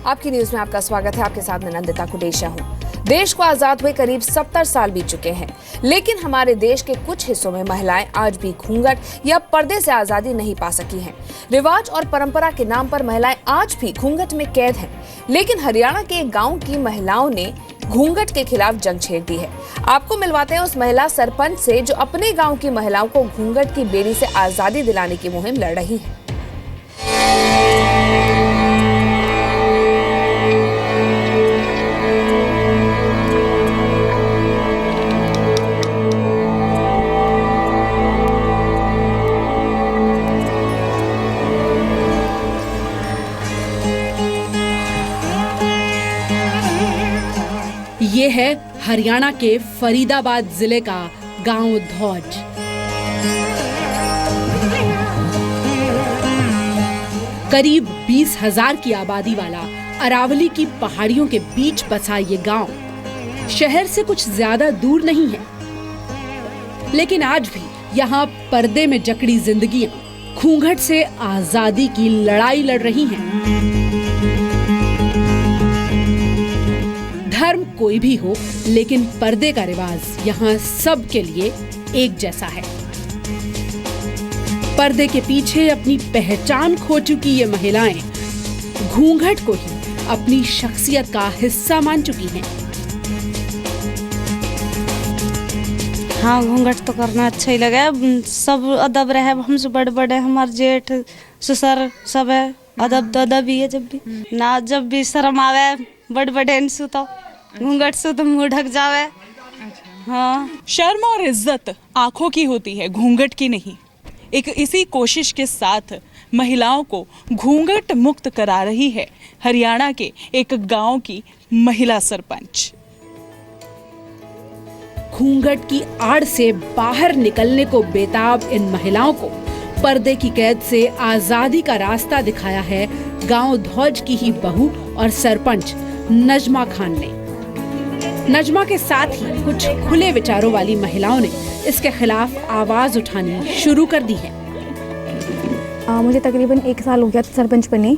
आपकी न्यूज में आपका स्वागत है। आपके साथ मैं नंदिता कुडेशा हूँ। देश को आजाद हुए करीब 70 साल बीत चुके हैं, लेकिन हमारे देश के कुछ हिस्सों में महिलाएं आज भी घूंघट या पर्दे से आजादी नहीं पा सकी हैं। रिवाज और परंपरा के नाम पर महिलाएं आज भी घूंघट में कैद हैं। लेकिन हरियाणा के एक गांव की महिलाओं ने घूंघट के खिलाफ जंग छेड़ दी है। आपको मिलवाते हैं उस महिला सरपंच से जो अपने गाँव की महिलाओं को घूंघट की बेड़ी से आजादी दिलाने की मुहिम लड़ रही है। ये है हरियाणा के फरीदाबाद जिले का गांव धौज। करीब 20,000 की आबादी वाला अरावली की पहाड़ियों के बीच बसा ये गांव शहर से कुछ ज्यादा दूर नहीं है, लेकिन आज भी यहाँ पर्दे में जकड़ी जिंदगियां घूंघट से आजादी की लड़ाई लड़ रही हैं। धर्म कोई भी हो, लेकिन पर्दे का रिवाज यहाँ सब के लिए एक जैसा है। पर्दे के पीछे अपनी पहचान खो चुकी ये महिलाएं घूंघट को ही अपनी शख्सियत का हिस्सा मान चुकी हैं। हाँ, घूंघट तो करना अच्छा ही लगा। सब अदब रहे, हमसे बड़े बड़े हमारे जेठ ससुर सब है, अदब तो अदब ही है। जब भी ना जब भी शर्म आवे बड़े बड़े इनसु तो घूंघट से तो मुंह ढक जावे। हाँ, शर्म और इज्जत आंखों की होती है, घूंघट की नहीं। एक इसी कोशिश के साथ महिलाओं को घूंघट मुक्त करा रही है हरियाणा के एक गांव की महिला सरपंच। घूंघट की आड़ से बाहर निकलने को बेताब इन महिलाओं को पर्दे की कैद से आजादी का रास्ता दिखाया है गांव धौज की ही बहू और सरपंच नजमा खान ने। नजमा के साथ ही कुछ खुले विचारों वाली महिलाओं ने इसके खिलाफ आवाज उठानी शुरू कर दी है। मुझे तकरीबन 1 साल हो गया सरपंच बने,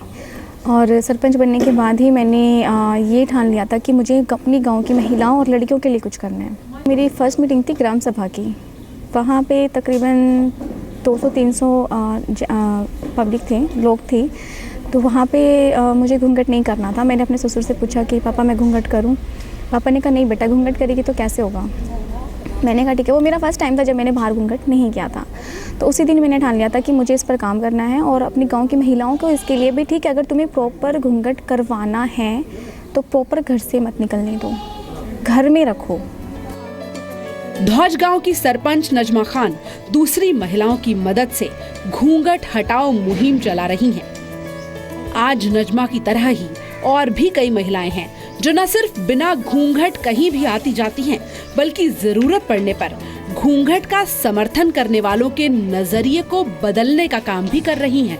और सरपंच बनने के बाद ही मैंने ये ठान लिया था कि मुझे अपनी गांव की महिलाओं और लड़कियों के लिए कुछ करना है। मेरी फर्स्ट मीटिंग थी ग्राम सभा की। वहाँ पे तकरीबन 200-300 पब्लिक थे, लोग थे। तो वहाँ पे मुझे घूंघट नहीं करना था। मैंने अपने ससुर से पूछा कि पापा मैं घूंघट करूँ। पापा ने कहा नहीं बेटा, घूंघट करेगी तो कैसे होगा। मैंने कहा ठीक है। वो मेरा फर्स्ट टाइम था जब मैंने बाहर घूंघट नहीं किया था। तो उसी दिन मैंने ठान लिया था कि मुझे इस पर काम करना है, और अपनी गांव की महिलाओं को इसके लिए भी ठीक है, अगर तुम्हें प्रॉपर घूंघट करवाना है तो प्रॉपर घर से मत निकलने दो, घर में रखो। धौज गांव की सरपंच नजमा खान दूसरी महिलाओं की मदद से घूंघट हटाओ मुहिम चला रही हैं। आज नजमा की तरह ही और भी कई महिलाएं हैं जो न सिर्फ बिना घूंघट कहीं भी आती जाती हैं, बल्कि जरूरत पड़ने पर घूंघट का समर्थन करने वालों के नजरिए को बदलने का काम भी कर रही हैं।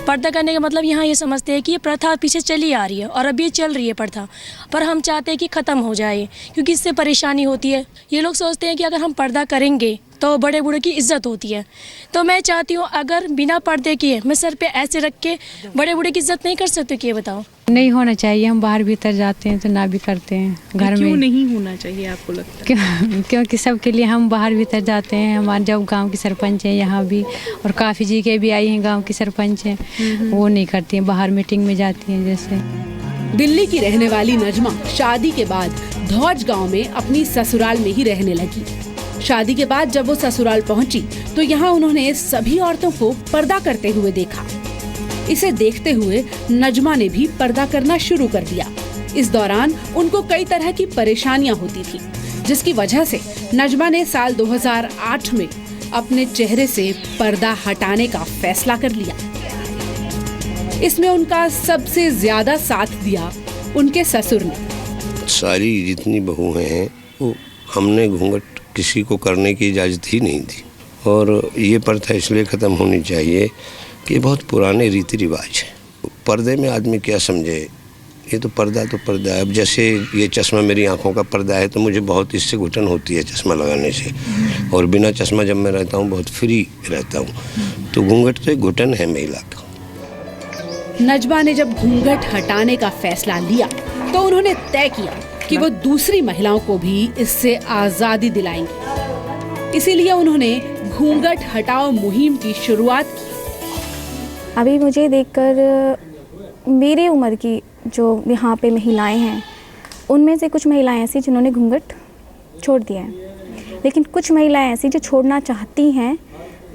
पर्दा करने का मतलब यहाँ ये समझते हैं कि ये प्रथा पीछे चली आ रही है और अभी ये चल रही है प्रथा, पर हम चाहते हैं कि ख़त्म हो जाए, क्योंकि इससे परेशानी होती है। ये लोग सोचते हैं कि अगर हम पर्दा करेंगे तो बड़े बूढ़े की इज्जत होती है। तो मैं चाहती हूँ अगर बिना पर्दे किए मैं सर पे ऐसे रख के बड़े बूढ़े की इज्जत नहीं कर सकती, कि ये बताओ। नहीं होना चाहिए। हम बाहर भीतर जाते हैं तो ना भी करते हैं, घर में। क्यों नहीं होना चाहिए आपको लगता है? क्योंकि सबके लिए हम बाहर भीतर जाते हैं। हमारे जब गांव की सरपंच है यहाँ भी, और काफ़ी जी के भी आई हैं गांव की सरपंच हैं, वो नहीं करती हैं, बाहर मीटिंग में जाती हैं। जैसे दिल्ली की रहने वाली नजमा शादी के बाद धौज गांव में अपनी ससुराल में ही रहने लगी। शादी के बाद जब वो ससुराल पहुंची तो यहाँ उन्होंने सभी औरतों को पर्दा करते हुए देखा। इसे देखते हुए नजमा ने भी पर्दा करना शुरू कर दिया। इस दौरान उनको कई तरह की परेशानियां होती थी, जिसकी वजह से नजमा ने साल 2008 में अपने चेहरे से पर्दा हटाने का फैसला कर लिया। इसमें उनका सबसे ज्यादा साथ दिया उनके ससुर ने। सारी जितनी बहुएं हैं वो हमने घूंघट किसी को करने की इजाज़त ही नहीं दी, और ये प्रथा इसलिए ख़त्म होनी चाहिए कि बहुत पुराने रीति रिवाज है। पर्दे में आदमी क्या समझे, ये तो पर्दा है। अब जैसे ये चश्मा मेरी आंखों का पर्दा है तो मुझे बहुत इससे घुटन होती है चश्मा लगाने से, और बिना चश्मा जब मैं रहता हूँ बहुत फ्री रहता हूँ। तो घूंघट से घुटन है महिला का। नजमा ने जब घूंघट हटाने का फैसला लिया तो उन्होंने तय किया कि वो दूसरी महिलाओं को भी इससे आजादी दिलाएंगी। इसीलिए उन्होंने घूंघट हटाओ मुहिम की शुरुआत की। अभी मुझे देखकर मेरी उम्र की जो यहाँ पे महिलाएं हैं, उनमें से कुछ महिलाएं ऐसी जिन्होंने घूंघट छोड़ दिया है, लेकिन कुछ महिलाएं ऐसी जो छोड़ना चाहती हैं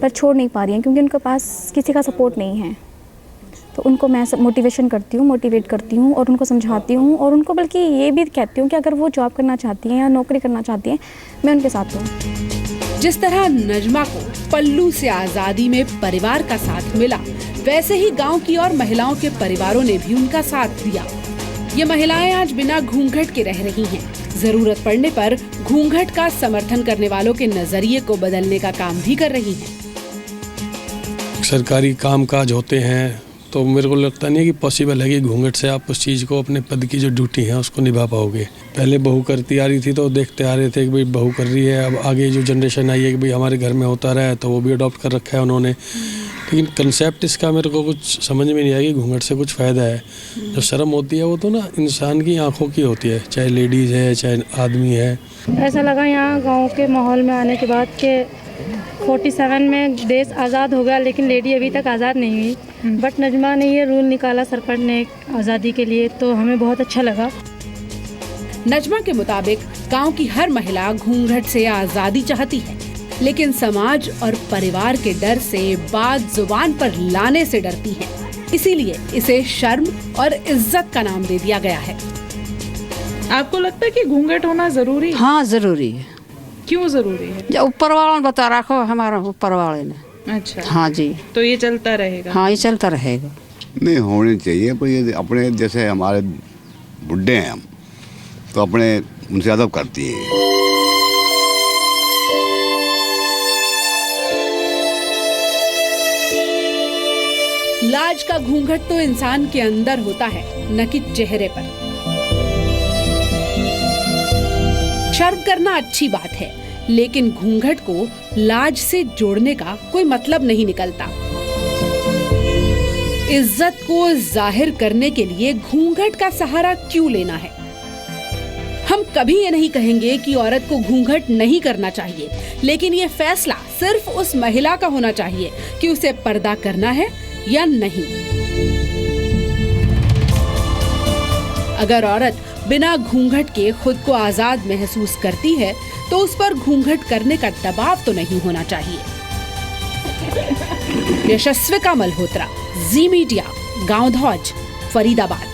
पर छोड़ नहीं पा रही हैं क्योंकि उनके पास किसी का सपोर्ट नहीं है। तो उनको मैं मोटिवेट करती हूँ और उनको समझाती हूँ और उनको बल्कि ये भी कहती हूँ कि अगर वो जॉब करना चाहती हैं या नौकरी करना चाहती हैं, मैं उनके साथ हूँ। जिस तरह नजमा को पल्लू से आजादी में परिवार का साथ मिला, वैसे ही गांव की और महिलाओं के परिवारों ने भी उनका साथ दिया। ये महिलाएं आज बिना घूंघट के रह रही हैं। जरूरत पड़ने पर घूंघट का समर्थन करने वालों के नजरिए को बदलने का काम भी कर रही हैं। सरकारी कामकाज होते हैं तो मेरे को लगता नहीं है कि पॉसिबल है कि घूंघट से आप उस चीज़ को, अपने पद की जो ड्यूटी है उसको निभा पाओगे। पहले बहू करती आ रही थी तो देखते आ रहे थे कि भाई बहू कर रही है। अब आगे जो जनरेशन आई है कि भाई हमारे घर में होता रहा है तो वो भी अडॉप्ट कर रखा है उन्होंने। लेकिन कंसेप्ट इसका मेरे को कुछ समझ में नहीं आया कि घूंघट से कुछ फ़ायदा है। जो शर्म होती है वो तो ना इंसान की आँखों की होती है, चाहे लेडीज़ है चाहे आदमी है। ऐसा लगा यहाँ गाँव के माहौल में आने के बाद कि 47 में देश आज़ाद हो गया, लेकिन लेडी अभी तक आज़ाद नहीं हुई। बट नजमा ने ये रूल निकाला सरपंच ने आज़ादी के लिए, तो हमें बहुत अच्छा लगा। नजमा के मुताबिक गांव की हर महिला घूंघट से आज़ादी चाहती है, लेकिन समाज और परिवार के डर से बात जुबान पर लाने से डरती है। इसीलिए इसे शर्म और इज्जत का नाम दे दिया गया है। आपको लगता है कि घूंघट होना जरूरी है? हाँ जरूरी है। क्यों जरूरी है? जो ऊपर वाला ने बता रखो, हमारा ऊपर वाले ने। अच्छा। हाँ जी। तो ये चलता रहेगा? हाँ ये चलता रहेगा। नहीं होनी चाहिए, पर ये अपने जैसे हमारे बुढ़े हैं हम, तो अपने उनसे अदब करती है। लाज का घूंघट तो इंसान के अंदर होता है, न कि चेहरे पर। शर्म करना अच्छी बात है, लेकिन घूंघट को लाज से जोड़ने का कोई मतलब नहीं निकलता। इज्जत को जाहिर करने के लिए घूंघट का सहारा क्यों लेना है? हम कभी ये नहीं कहेंगे कि औरत को घूंघट नहीं करना चाहिए, लेकिन ये फैसला सिर्फ उस महिला का होना चाहिए कि उसे पर्दा करना है या नहीं। अगर औरत बिना घूंघट के खुद को आजाद महसूस करती है तो उस पर घूंघट करने का दबाव तो नहीं होना चाहिए। यशस्विका मल्होत्रा, जी मीडिया, गांव धौज, फरीदाबाद।